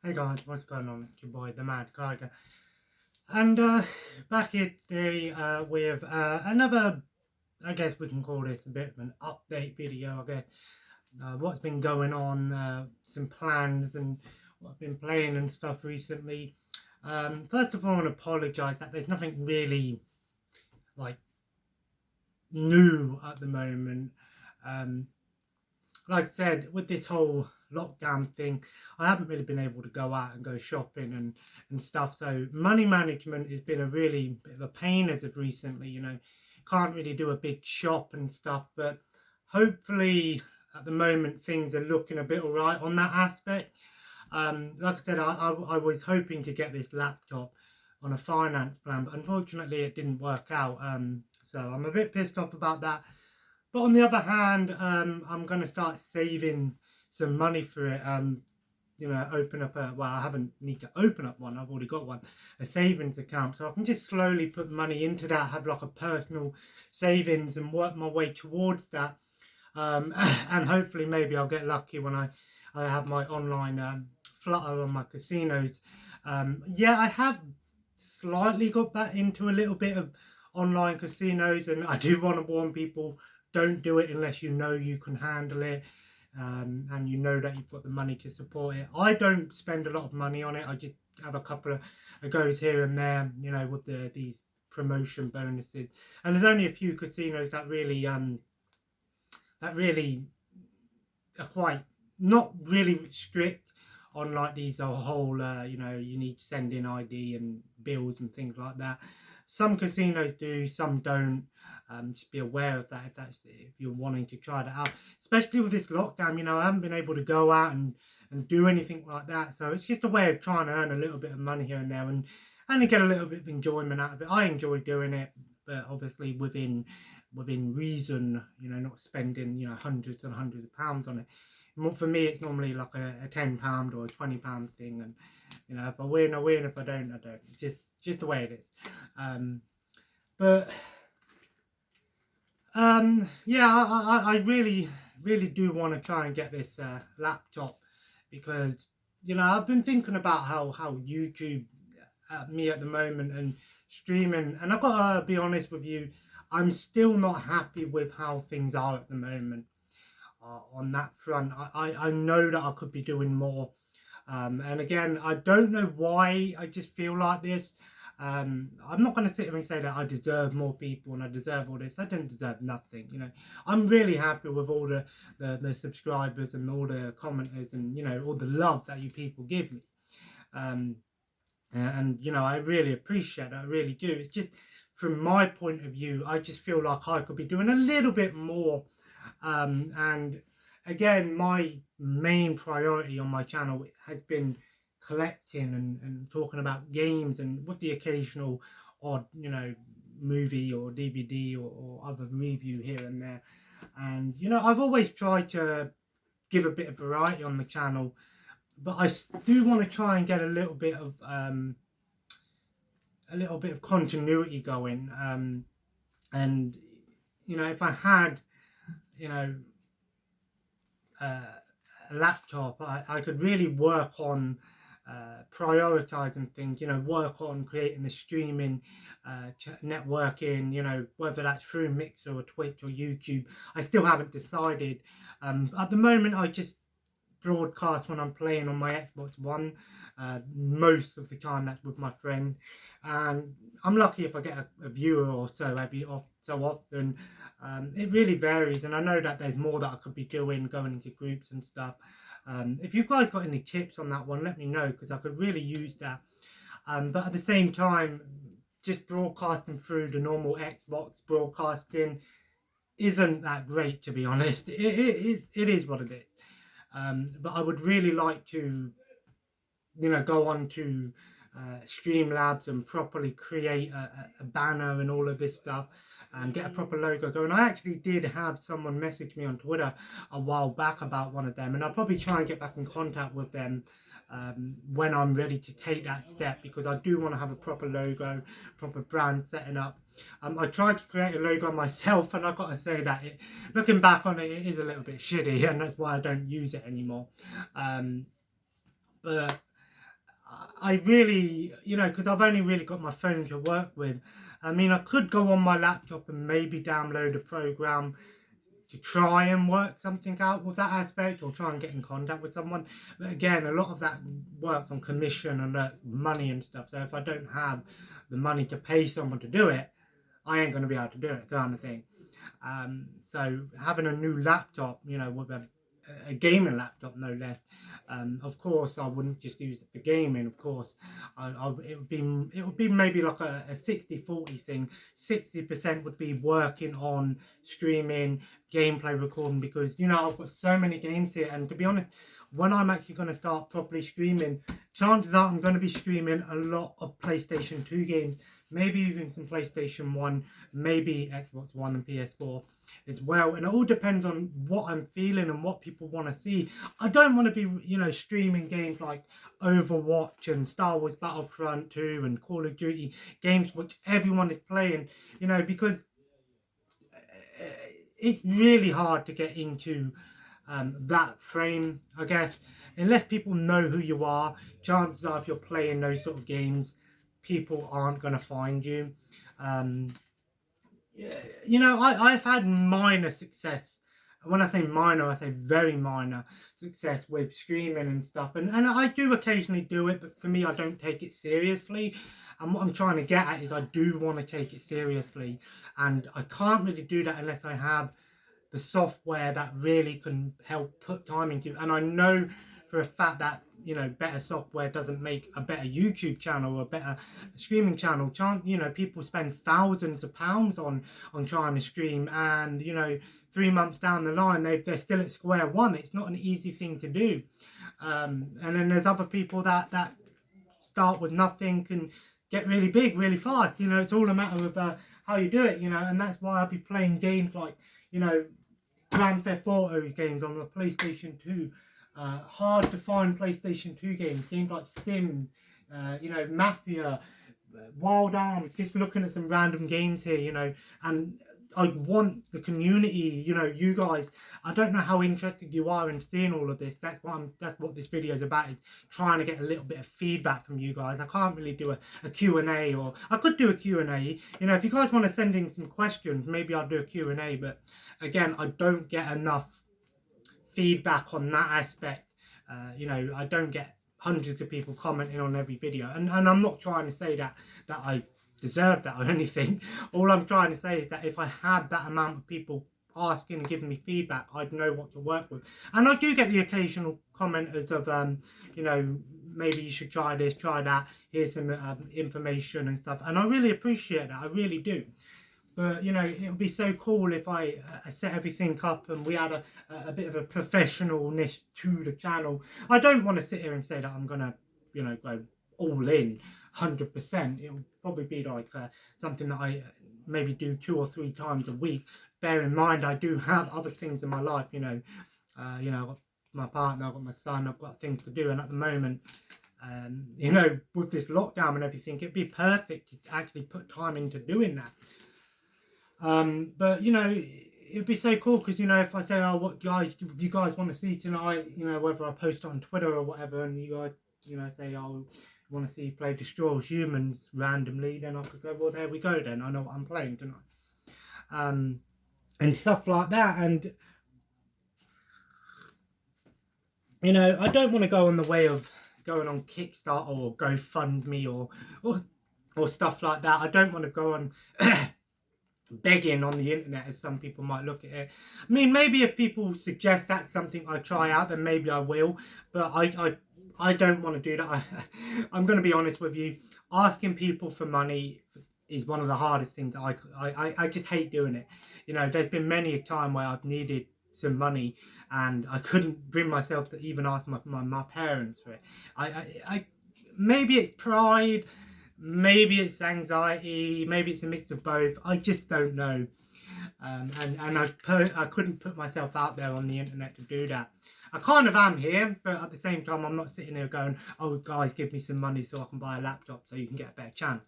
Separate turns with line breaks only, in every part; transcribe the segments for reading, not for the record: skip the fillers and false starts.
Hey guys, what's going on? It's your boy, the Mad Tiger. And back here today with another, I guess we can call this a bit of an update video, I guess. What's been going on, some plans and what I've been playing and stuff recently. First of all, I want to apologise that there's nothing really, like, new at the moment. Um, like I said, with this whole lockdown thing, I haven't really been able to go out and go shopping and stuff. So money management has been a really bit of a pain as of recently. Can't really do a big shop and stuff. But hopefully, at the moment, things are looking a bit alright on that aspect. Like I said, I was hoping to get this laptop on a finance plan, but unfortunately, it didn't work out. So I'm a bit pissed off about that. But on the other hand, I'm going to start saving some money for it. Open up I haven't need to open up one. I've already got one, a savings account. So I can just slowly put money into that, have like a personal savings and work my way towards that. And hopefully maybe I'll get lucky when I have my online flutter on my casinos. I have slightly got back into a little bit of online casinos, and I do want to warn people, don't do it unless you know you can handle it, and you know that you've got the money to support it. I don't spend a lot of money on it. I just have a couple of goes here and there, with these promotion bonuses. And there's only a few casinos that really are quite not really strict on like these whole you need to send in ID and bills and things like that. Some casinos do, some don't. Just be aware of that if you're wanting to try that out, especially with this lockdown. I haven't been able to go out and do anything like that, so it's just a way of trying to earn a little bit of money here and there and get a little bit of enjoyment out of it. I enjoy doing it, but obviously within reason, not spending hundreds and hundreds of pounds on it. For me, it's normally like a £10 or a £20 thing, and if I win, I win. If I don't, I don't. It's just the way it is. But I really do want to try and get this laptop, because I've been thinking about how YouTube me at the moment and streaming, and I've got to be honest with you, I'm still not happy with how things are at the moment on that front. I know that I could be doing more, and again, I don't know why I just feel like this. I'm not going to sit here and say that I deserve more people and I deserve all this. I don't deserve nothing. I'm really happy with all the subscribers and all the commenters and all the love that you people give me. And I really appreciate it. I really do. It's just from my point of view, I just feel like I could be doing a little bit more. And again, my main priority on my channel has been collecting and talking about games, and with the occasional odd movie or DVD or other review here and there. And I've always tried to give a bit of variety on the channel, but I do want to try and get a little bit of continuity going. And if I had a laptop, I could really work on prioritizing things, work on creating a streaming networking, whether that's through Mixer or Twitch or YouTube. I still haven't decided. At the moment, I just broadcast when I'm playing on my Xbox One. Most of the time that's with my friend, and I'm lucky if I get a viewer or so so often. It really varies, and I know that there's more that I could be doing, going into groups and stuff. If you guys got any tips on that one, let me know, because I could really use that. But at the same time, just broadcasting through the normal Xbox broadcasting isn't that great, to be honest. It is what it is. But I would really like to, go on to Streamlabs and properly create a banner and all of this stuff, and get a proper logo going. I actually did have someone message me on Twitter a while back about one of them, and I'll probably try and get back in contact with them when I'm ready to take that step, because I do want to have a proper logo, proper brand setting up. I tried to create a logo myself, and I've got to say that looking back on it, it is a little bit shitty, and that's why I don't use it anymore. But I really, you know, because I've only really got my phone to work with. I mean, I could go on my laptop and maybe download a program to try and work something out with that aspect, or try and get in contact with someone. But again, a lot of that works on commission and money and stuff. So if I don't have the money to pay someone to do it, I ain't going to be able to do it, kind of thing. So having a new laptop, you know, with a gaming laptop, no less. Of course, I wouldn't just use it for gaming. Of course, it would be maybe like a 60-40 thing. 60% would be working on streaming, gameplay recording, because you know I've got so many games here, and to be honest, when I'm actually going to start properly streaming, chances are I'm going to be streaming a lot of PlayStation 2 games, maybe even some PlayStation 1, maybe Xbox One and PS4 as well. And it all depends on what I'm feeling and what people want to see. I don't want to be, you know, streaming games like Overwatch and Star Wars Battlefront 2 and Call of Duty, games which everyone is playing, you know, because it's really hard to get into that frame, I guess. Unless people know who you are, chances are if you're playing those sort of games, people aren't going to find you. You know, I've had minor success. When I say minor, I say very minor success with streaming and stuff. And I do occasionally do it, but for me, I don't take it seriously. And what I'm trying to get at is I do want to take it seriously. And I can't really do that unless I have the software that really can help put time into. And I know for a fact that, you know, better software doesn't make a better YouTube channel or a better streaming channel. You know, people spend thousands of pounds on trying to stream, and you know, 3 months down the line they're still at square one. It's not an easy thing to do. And then there's other people that start with nothing, can get really big really fast. You know, it's all a matter of how you do it, you know. And that's why I'll be playing games like, you know, Grand Theft Auto games on the PlayStation 2. Hard to find PlayStation 2 games like Sims, you know, Mafia, Wild Arms, just looking at some random games here, you know. And I want the community, you know, you guys, I don't know how interested you are in seeing all of this. That's what this video is about, is trying to get a little bit of feedback from you guys. I can't really do a Q&A, or I could do a Q&A. You know, if you guys want to send in some questions, maybe I'll do a Q&A. But again, I don't get enough feedback on that aspect. You know, I don't get hundreds of people commenting on every video, and I'm not trying to say that I deserve that or anything. All I'm trying to say is that if I had that amount of people asking and giving me feedback, I'd know what to work with. And I do get the occasional commenters of you know, maybe you should try this, try that, here's some information and stuff, and I really appreciate that, I really do. But, you know, it would be so cool if I set everything up and we had a bit of a professionalness to the channel. I don't want to sit here and say that I'm going to, you know, go all in 100%. It will probably be like something that I maybe do 2 or 3 times a week. Bear in mind, I do have other things in my life, you know. You know, I've got my partner, I've got my son, I've got things to do. And at the moment, you know, with this lockdown and everything, it'd be perfect to actually put time into doing that. But you know, it'd be so cool because, you know, if I say, oh, what guys do you guys want to see tonight, you know, whether I post on Twitter or whatever, and you guys, you know, say, oh, you want to see play Destroy Humans randomly, then I could go, well, there we go, then I know what I'm playing tonight. And stuff like that. And you know, I don't want to go on the way of going on Kickstarter or GoFundMe or stuff like that. I don't want to go on begging on the internet, as some people might look at it. I mean, maybe if people suggest that's something I try out, then maybe I will. But I don't want to do that. I'm going to be honest with you. Asking people for money is one of the hardest things. I just hate doing it. You know, there's been many a time where I've needed some money and I couldn't bring myself to even ask my parents for it. I maybe it's pride, maybe it's anxiety, maybe it's a mix of both. I just don't know. And I couldn't put myself out there on the internet to do that. I kind of am here, but at the same time, I'm not sitting here going, oh, guys, give me some money so I can buy a laptop so you can get a better channel.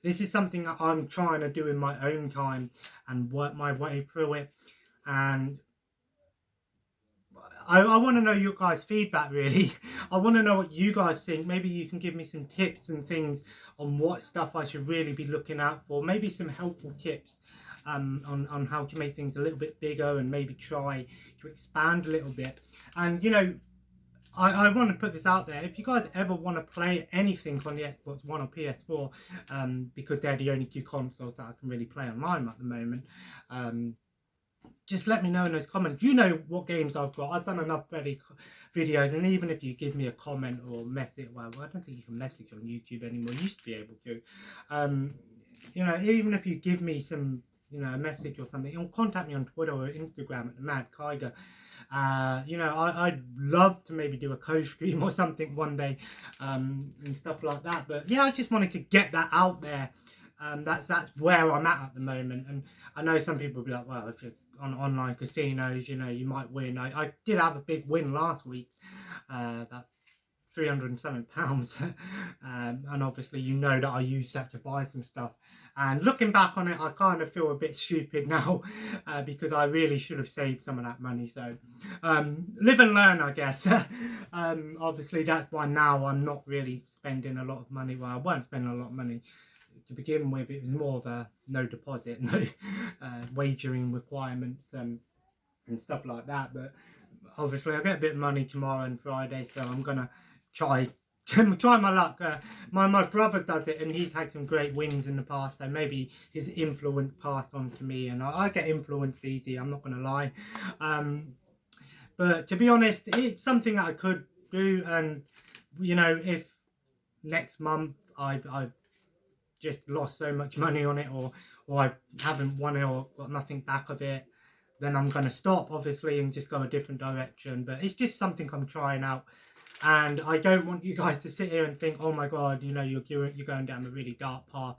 This is something that I'm trying to do in my own time and work my way through it. And I want to know your guys' feedback, really. I want to know what you guys think. Maybe you can give me some tips and things on what stuff I should really be looking out for. Maybe some helpful tips on how to make things a little bit bigger and maybe try to expand a little bit. And, you know, I want to put this out there. If you guys ever want to play anything on the Xbox One or PS4, because they're the only two consoles that I can really play online at the moment, just let me know in those comments. You know what games I've got. I've done enough videos, and even if you give me a comment or message, well, I don't think you can message on YouTube anymore. You used to be able to. You know, even if you give me some, you know, a message or something, or contact me on Twitter or Instagram at the Mad Kiger. You know, I'd love to maybe do a co-stream or something one day, and stuff like that. But yeah, I just wanted to get that out there. That's where I'm at the moment. And I know some people will be like, well, if you're on online casinos, you know, you might win. I did have a big win last week, about £307. And obviously, you know that I used that to buy some stuff. And looking back on it, I kind of feel a bit stupid now, because I really should have saved some of that money. So live and learn, I guess. Obviously, that's why now I'm not really spending a lot of money. Well, I weren't spending a lot of money to begin with. It was more of a no deposit, no wagering requirements, and stuff like that. But obviously I get a bit of money tomorrow and Friday, so I'm gonna try my luck. My brother does it, and he's had some great wins in the past, so maybe his influence passed on to me, and I get influenced easy, I'm not gonna lie. But to be honest, it's something that I could do. And you know, if next month I've just lost so much money on it, or I haven't won it or got nothing back of it, then I'm going to stop, obviously, and just go a different direction. But it's just something I'm trying out, and I don't want you guys to sit here and think, oh my god, you know, you're going down a really dark path.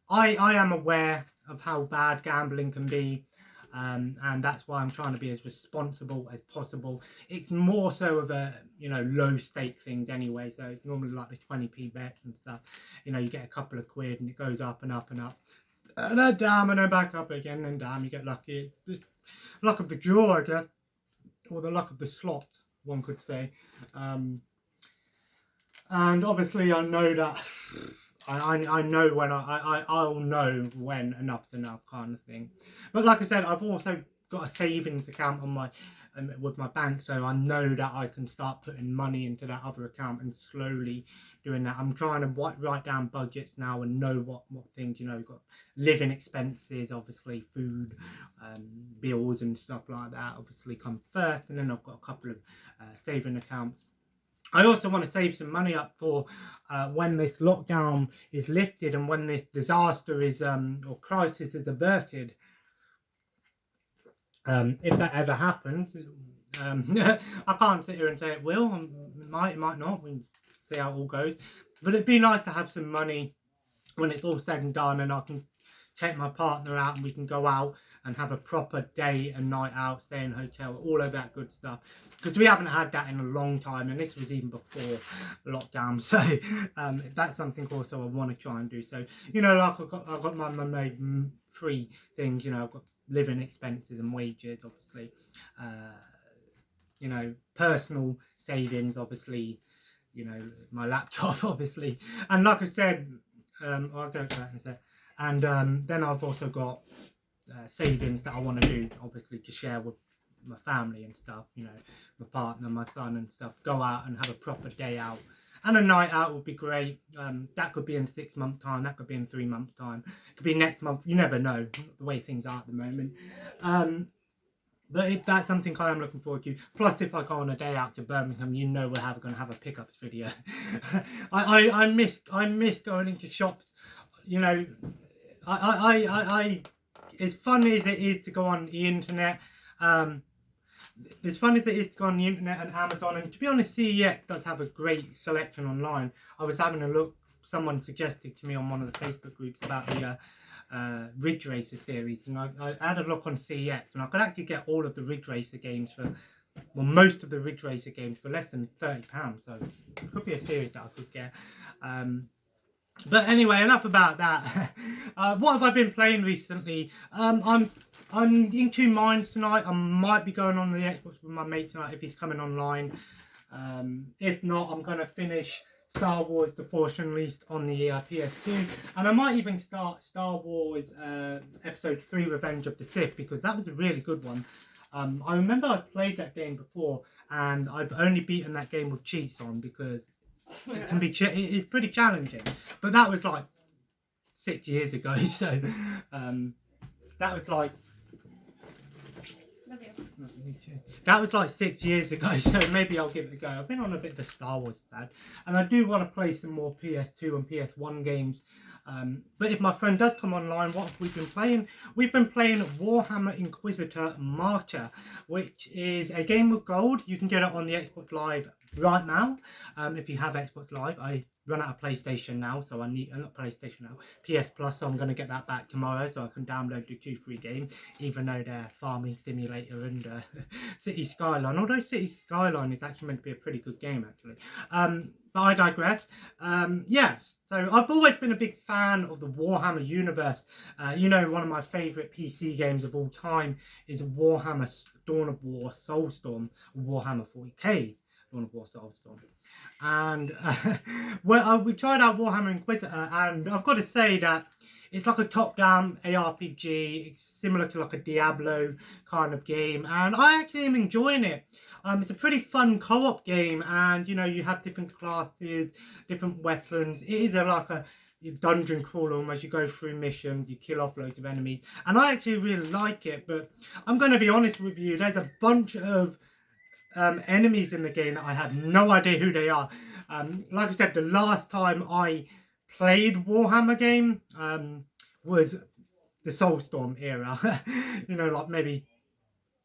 I am aware of how bad gambling can be, and that's why I'm trying to be as responsible as possible. It's more so of a, you know, low stake things anyway, so it's normally like the 20p bets and stuff. You know, you get a couple of quid and it goes up and up and up, and then damn, and then back up again, and damn, you get lucky. It's luck of the draw, I guess, or the luck of the slot, one could say. And obviously I know that I know when I'll know when enough's enough, kind of thing. But like I said, I've also got a savings account on my with my bank, so I know that I can start putting money into that other account and slowly doing that. I'm trying to write down budgets now and know what things, you know, you've got living expenses, obviously food, bills and stuff like that obviously come first, and then I've got a couple of saving accounts. I also want to save some money up for when this lockdown is lifted and when this disaster is or crisis is averted. If that ever happens, I can't sit here and say it will. It might not. We see how it all goes. But it'd be nice to have some money when it's all said and done, and I can take my partner out and we can go out and have a proper day and night out, stay in a hotel, all of that good stuff. Because we haven't had that in a long time, and this was even before lockdown. So that's something also I want to try and do. So, you know, like I've got my three things, you know, I've got living expenses and wages, obviously. You know, personal savings, obviously, you know, my laptop, obviously. And like I said, I'll go to that in a sec. And then I've also got savings that I want to do, obviously, to share with my family and stuff, you know, my partner, my son and stuff. Go out and have a proper day out. And a night out would be great. That could be in 6 months' time. That could be in 3 months' time. It could be next month. You never know the way things are at the moment. But if that's something I am looking forward to. Plus, if I go on a day out to Birmingham, you know we're going to have a pickups video. I miss going into shops. You know, I as fun as it is to go on the internet, as fun as it is to go on the internet and Amazon, and to be honest, CEX does have a great selection online. I was having a look, someone suggested to me on one of the Facebook groups about the Ridge Racer series, and I had a look on CEX, and I could actually get all of the Ridge Racer games for, well, most of the Ridge Racer games for less than £30, so it could be a series that I could get. But anyway, enough about that. What have I been playing recently? I'm in two minds tonight. I might be going on the Xbox with my mate tonight if he's coming online. If not, I'm going to finish Star Wars The Force Unleashed on the PS2. And I might even start Star Wars Episode 3 Revenge of the Sith, because that was a really good one. I remember I played that game before, and I've only beaten that game with cheats on, because it can be it's pretty challenging. But that was like 6 years ago, so that was like 6 years ago, so maybe I'll give it a go. I've been on a bit of a Star Wars fad, and I do want to play some more PS2 and PS1 games. But if my friend does come online, what have we been playing? We've been playing Warhammer Inquisitor Martyr, which is a game of gold. You can get it on the Xbox Live right now. If you have Xbox Live, I run out of PlayStation now, so I need not PlayStation now, PS Plus. So I'm going to get that back tomorrow, so I can download the 2 free games, even though they're Farming Simulator and City Skyline. Although City Skyline is actually meant to be a pretty good game, actually. But I digress. Yes, so I've always been a big fan of the Warhammer universe. You know, one of my favourite PC games of all time is Warhammer Dawn of War Soulstorm, Warhammer 40k Dawn of War Soulstorm. And we tried out Warhammer Inquisitor, and I've got to say that it's like a top-down ARPG. It's similar to like a Diablo kind of game, and I actually am enjoying it. It's a pretty fun co-op game, and you know, you have different classes, different weapons. It is like a dungeon crawler as you go through missions, you kill off loads of enemies, and I actually really like it. But I'm going to be honest with you, there's a bunch of enemies in the game that I have no idea who they are. Like I said, the last time I played Warhammer game was the Soulstorm era. You know, like maybe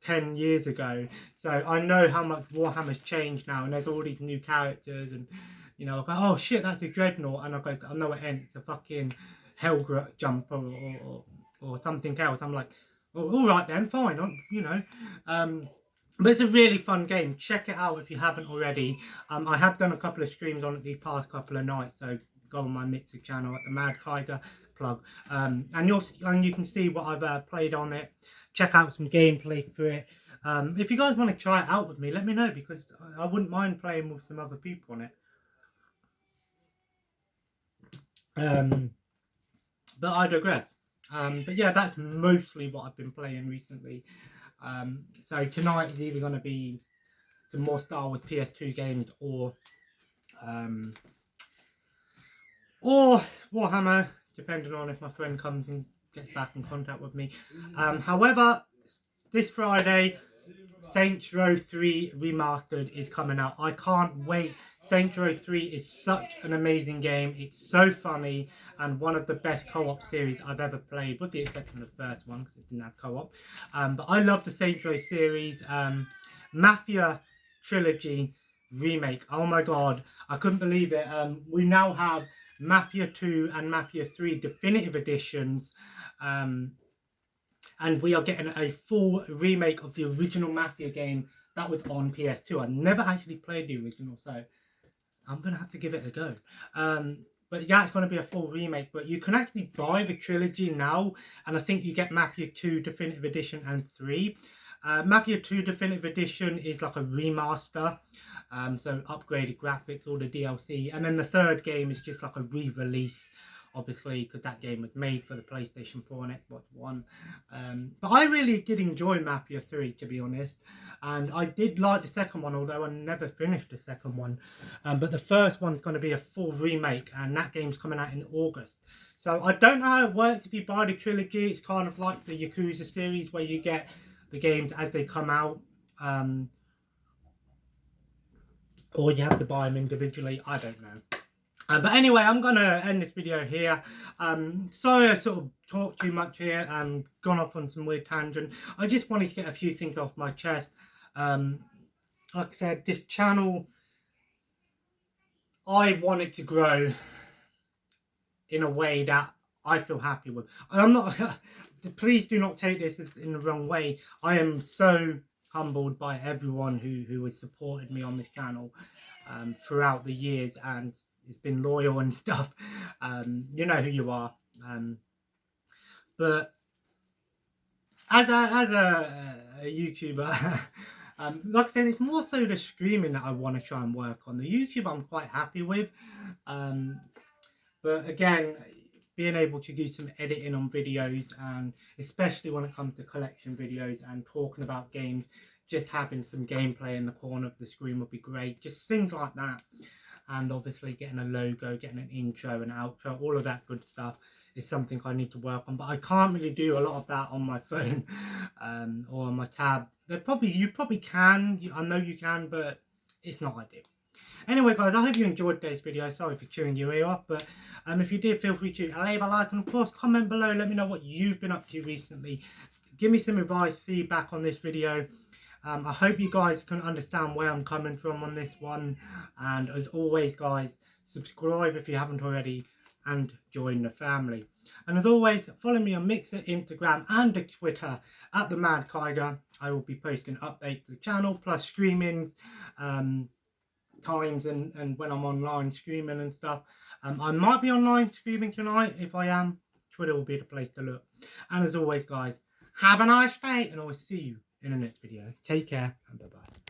10 years ago. So I know how much Warhammer's changed now, and there's all these new characters, and you know, I go, oh shit, that's a dreadnought, and I go, I know it ends, it's a fucking Helgrat jumper or something else. I'm like, oh, all right then, fine, you know. But it's a really fun game. Check it out if you haven't already. I have done a couple of streams on it these past couple of nights, so go on my Mixer channel at the Mad Kiger plug, and you can see what I've played on it. Check out some gameplay for it. If you guys want to try it out with me, let me know, because I wouldn't mind playing with some other people on it. But I digress. But yeah, that's mostly what I've been playing recently. So tonight is either going to be some more Star Wars PS2 games or Warhammer, depending on if my friend comes and gets back in contact with me. However, this Friday, Saints Row 3 Remastered is coming out. I can't wait. Saints Row 3 is such an amazing game. It's so funny, and one of the best co-op series I've ever played, with the exception of the first one because it didn't have co-op. But I love the Saints Row series. Mafia Trilogy remake. Oh my god, I couldn't believe it. We now have Mafia 2 and Mafia 3 definitive editions. And we are getting a full remake of the original Mafia game that was on PS2. I never actually played the original, so I'm going to have to give it a go. But yeah, it's going to be a full remake. But you can actually buy the trilogy now, and I think you get Mafia 2 Definitive Edition and 3. Mafia 2 Definitive Edition is like a remaster, so upgraded graphics, all the DLC. And then the third game is just like a re-release, obviously, because that game was made for the PlayStation 4 and Xbox One. But I really did enjoy Mafia 3, to be honest. And I did like the second one, although I never finished the second one. But the first one's going to be a full remake, and that game's coming out in August. So I don't know how it works if you buy the trilogy. It's kind of like the Yakuza series, where you get the games as they come out. Or you have to buy them individually. I don't know. But anyway, I'm going to end this video here. Sorry I sort of talked too much here and gone off on some weird tangent. I just wanted to get a few things off my chest. Like I said, this channel, I want it to grow in a way that I feel happy with. I'm not, please do not take this in the wrong way. I am so humbled by everyone who has supported me on this channel throughout the years, and it's been loyal and stuff. You know who you are. But as a YouTuber, like I said, it's more so the streaming that I want to try and work on. The YouTube I'm quite happy with, but again, being able to do some editing on videos, and especially when it comes to collection videos and talking about games, just having some gameplay in the corner of the screen would be great. Just things like that. And obviously getting a logo, getting an intro and outro, all of that good stuff is something I need to work on. But I can't really do a lot of that on my phone or on my tab. You probably can. I know you can, but it's not ideal. Anyway, guys, I hope you enjoyed today's video. Sorry for chewing your ear off, but if you did, feel free to leave a like, and of course, comment below. Let me know what you've been up to recently. Give me some advice, feedback on this video. I hope you guys can understand where I'm coming from on this one. And as always, guys, subscribe if you haven't already and join the family. And as always, follow me on Mixer, Instagram and Twitter at the Mad Tiger. I will be posting updates to the channel, plus streamings, times and when I'm online streaming and stuff. I might be online streaming tonight. If I am, Twitter will be the place to look. And as always, guys, have a nice day, and I'll see you in the next video. Take care and bye-bye.